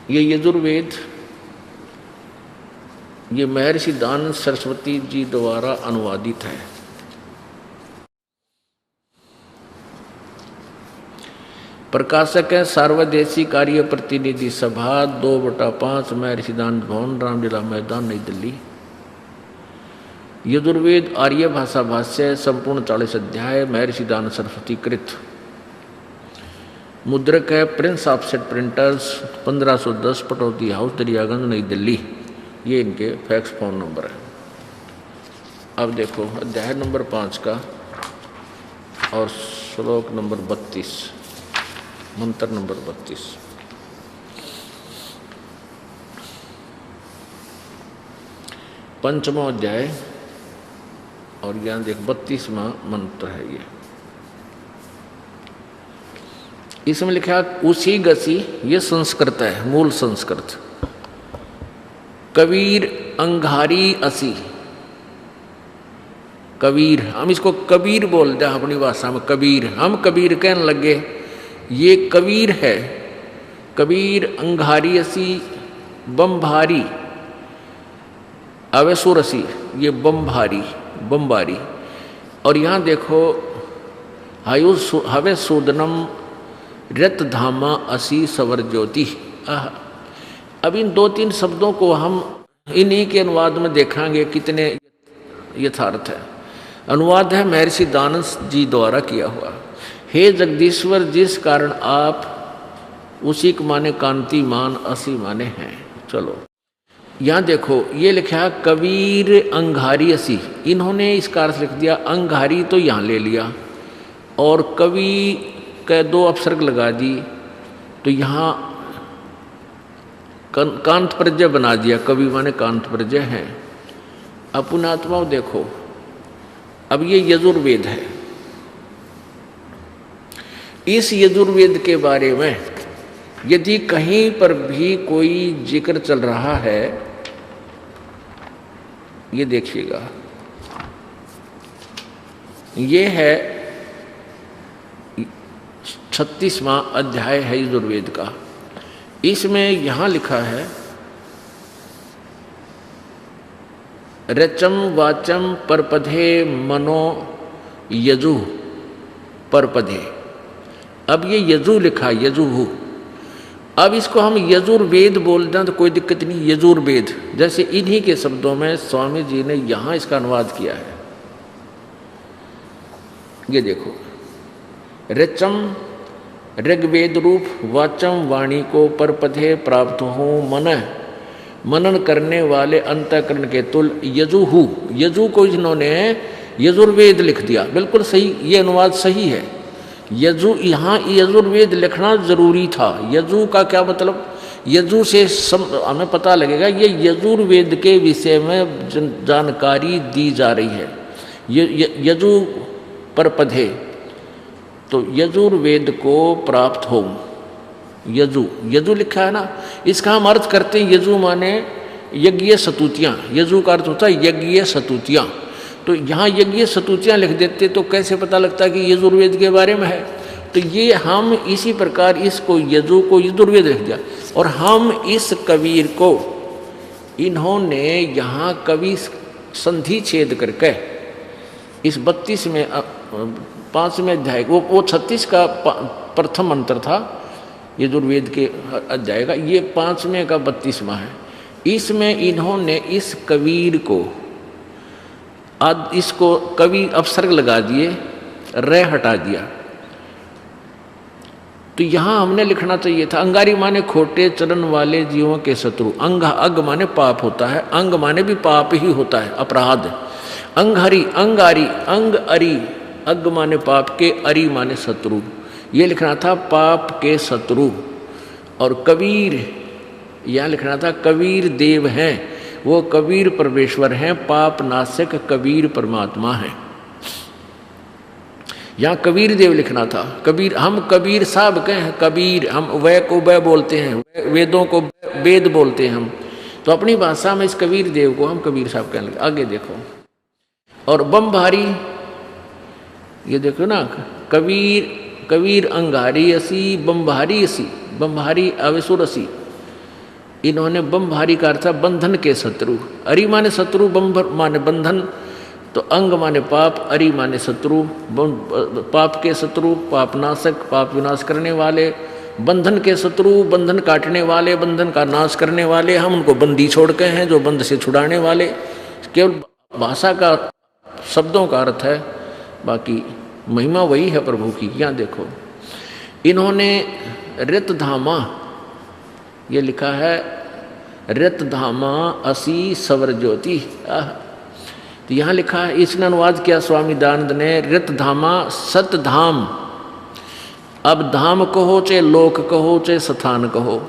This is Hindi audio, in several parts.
ये यजुर्वेद ये महर्षि दानंद सरस्वती जी द्वारा अनुवादित है। प्रकाशक है सार्वदेशी कार्य प्रतिनिधि सभा 2/5 महर्षि दानंद भवन रामलीला मैदान नई दिल्ली। यजुर्वेद आर्य भाषा भाष्य संपूर्ण 40 अध्याय महर्षि दानंद सरस्वती कृत। मुद्रक है Prince Offset Printers 1510 Pataudi house Daryaganj New Delhi. ये इनके फैक्स फोन नंबर है। अब देखो अध्याय नंबर 5 का और श्लोक नंबर 32 मंत्र नंबर 32। पंचमो अध्याय और यहाँ देख 32वां मंत्र है ये। इसमें लिखा उसी गसी, ये संस्कृत है, मूल संस्कृत। कबीर अंगारी असी, कबीर हम इसको कबीर बोलते हैं अपनी भाषा में, कबीर हम कबीर कहने लगे, ये कबीर है। कबीर अंगारी असी बम्भारी अवेसुरसी, ये बम्भारी बम्बारी। और यहाँ देखो हवे सूदनम रत धामा असी सवर ज्योति। अब इन 2-3 शब्दों को हम इन्हीं के अनुवाद में देखेंगे कितने यथार्थ है। अनुवाद है महर्षि दानंद जी द्वारा किया हुआ। हे जगदीश्वर, जिस कारण आप उसी के माने कांतिमान असी माने हैं। चलो यहाँ देखो ये लिखा कबीर अंगारी असी, इन्होंने इसका अर्थ लिख दिया अंगारी तो यहाँ ले लिया और कवि के 2 अपसर्ग लगा दी तो यहाँ कांत प्रजय बना दिया। कवि माने कांत प्रजय है। अब पुण्यात्मा देखो, अब ये यजुर्वेद है। इस यजुर्वेद के बारे में यदि कहीं पर भी कोई जिक्र चल रहा है, ये देखिएगा, ये है 36वां अध्याय है यजुर्वेद का। इसमें यहां लिखा है रचम वाचम परपधे मनो यजु परपधे। अब ये यजु लिखा, यजुहु। अब इसको हम यजुर्वेद बोलते हैं तो कोई दिक्कत नहीं, यजुर्वेद। जैसे इन्हीं के शब्दों में स्वामी जी ने यहां इसका अनुवाद किया है। ये देखो, रचम ऋग्वेद रूप, वाचम वाणी को परपधे प्राप्त हूँ मनन करने वाले अंतःकरण के तुल यजुहु। यजु को इन्होंने यजुर्वेद लिख दिया। बिल्कुल सही, ये अनुवाद सही है। यजु, यहाँ यजुर्वेद लिखना जरूरी था। यजु का क्या मतलब, यजु से हमें पता लगेगा ये यजुर्वेद के विषय में जानकारी दी जा रही है। यजु परपधे, तो यजुर्वेद को प्राप्त हो। यजु, यजु लिखा है ना, इसका हम अर्थ करते हैं यजु माने यज्ञ सतुतियाँ। यजु का अर्थ होता है यज्ञ सतुतियाँ। तो यहाँ यज्ञ सतुतियाँ लिख देते तो कैसे पता लगता है कि यजुर्वेद के बारे में है। तो ये हम इसी प्रकार इसको यजु को यजुर्वेद लिख दिया। और हम इस कबीर को इन्होंने यहाँ कवि संधि छेद करके इस 32 में 5वें अध्याय, वो 36 का प्रथम मंत्र था यजुर्वेद के अध्याय का, ये 5वें का 32वां है। इसमें इन्होंने इस कबीर को इसको कवि अपसर्ग लगा दिए, रे हटा दिया। तो यहाँ हमने लिखना चाहिए था अंगारी माने खोटे चलन वाले जीवों के शत्रु। अग माने पाप होता है, अंग माने भी पाप ही होता है, अपराध। अंगहरी अंगारी अंग अरी, अग माने पाप के, अरी माने शत्रु। ये लिखना था पाप के शत्रु। और कबीर यहाँ लिखना था कबीर देव हैं, वो कबीर परमेश्वर हैं, पाप नाशक कबीर परमात्मा है। यहाँ कबीर देव लिखना था। कबीर, हम कबीर साहब कहें, कबीर हम वह को वह बोलते हैं, वेदों को वेद बोलते हैं हम। तो अपनी भाषा में इस कबीर देव को हम कबीर साहब कहने लगे। आगे देखो, और बम्भारी, ये देखो ना, कबीर अंगारी असी बम्भारी असी, बम्भारी अवेसुर असी। इन्होंने बम भारी का अर्थ बंधन के शत्रु। अरि माने शत्रु, बम माने बंधन, तो अंग माने पाप, अरि माने शत्रु, पाप के शत्रु, पाप नाशक, पाप विनाश करने वाले, बंधन के शत्रु, बंधन काटने वाले, बंधन का नाश करने वाले। हम उनको बंदी छोड़ के हैं, जो बंध से छुड़ाने वाले। केवल भाषा का, शब्दों का अर्थ है, बाकी महिमा वही है प्रभु की। यहाँ देखो, इन्होंने ऋतधामा, ये लिखा है ऋतधामा असी सवर ज्योति। तो यहाँ लिखा है, इसने अनुवाद किया स्वामी दयानंद ने, ऋतधामा सतधाम। अब धाम कहो चाहे लोक कहो चाहे स्थान कहो,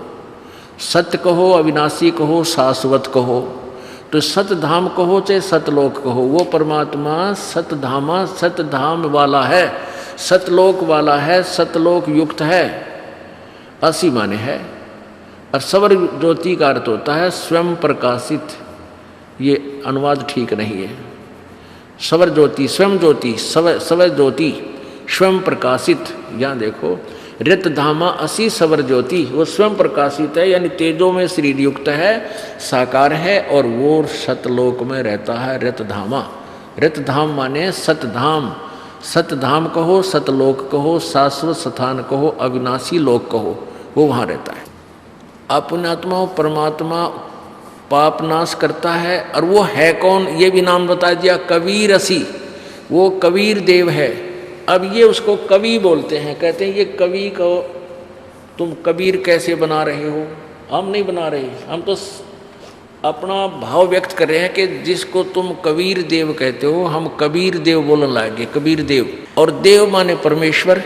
सत्य कहो, अविनाशी कहो, शाश्वत कहो, तो सतधाम कहो चाहे सतलोक कहो, वो परमात्मा सतधामा, सतधाम वाला है, सतलोक वाला है, सतलोक युक्त है। असी माने है। और सवर ज्योति का अर्थ होता है स्वयं प्रकाशित। ये अनुवाद ठीक नहीं है। सवर ज्योति, स्वयं ज्योति, सवर ज्योति, स्वयं प्रकाशित। यहाँ देखो, ऋतधामा असी सवर ज्योति, वो स्वयं प्रकाशित है, यानी तेजों में शरीर युक्त है, साकार है, और वो सतलोक में रहता है। ऋतधामा, ऋतधाम माने सतधाम, सतधाम कहो, सतलोक कहो, शाश्वत स्थान कहो, अविनाशी लोक कहो, वो वहाँ रहता है। अपनात्मा परमात्मा पाप नाश करता है। और वो है कौन, ये भी नाम बता दिया, कबीर असी, वो कबीर देव है। अब ये उसको कवि बोलते हैं, कहते हैं ये कवि को तुम कबीर कैसे बना रहे हो। हम नहीं बना रहे, हम तो अपना भाव व्यक्त कर रहे हैं कि जिसको तुम कबीर देव कहते हो, हम कबीर देव बोलने लगे, कबीर देव। और देव माने परमेश्वर,